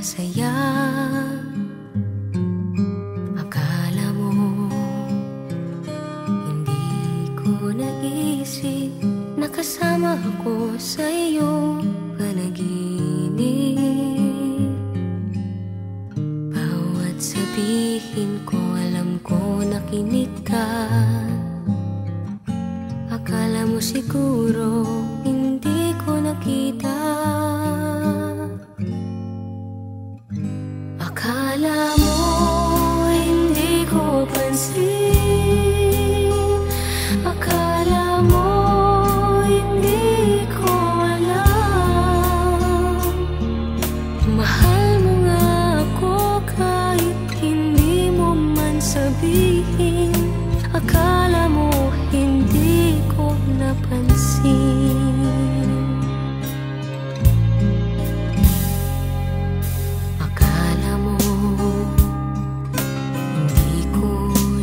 masaya. Akala mo hindi ko naisip na kasama ako sa iyong panaginip. Bawat sabihin ko, alam ko nakinig ka. Akala mo siguro hindi ko nakita. Akala mo hindi ko pansin. Akala mo hindi ko alam. Mahal mo nga ako kahit hindi mo man sabihin. Akala mo hindi ko napansin. Akala mo hindi ko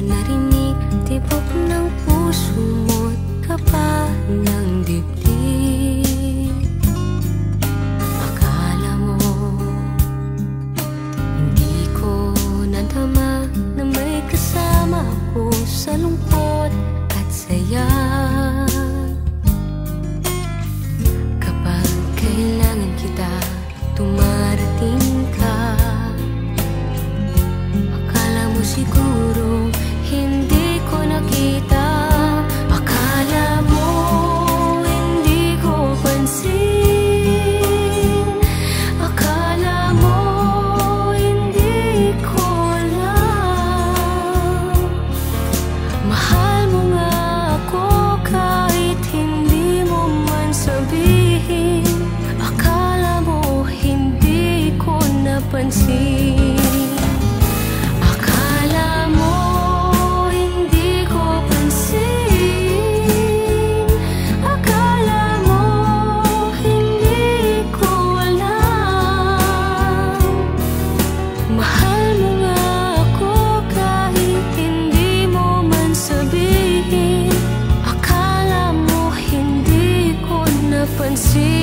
narinig tibok ng puso mo't kapa ng dibdib. Akala mo hindi ko nadama na may kasama ako sa lungkot at saya. Kapag kailangan kita, dumarating ka. Akala mo siguro hindi ko nakita. Akala mo hindi ko pansin. Akala mo hindi ko alam. Mahal mo nga ako kahit hindi mo man sabihin. Akala mo hindi ko napansin. Akala mo hindi ko pansin. Akala mo hindi ko alam. Mahal mo nga ako kahit hindi mo man sabihin. Akala mo hindi ko napansin.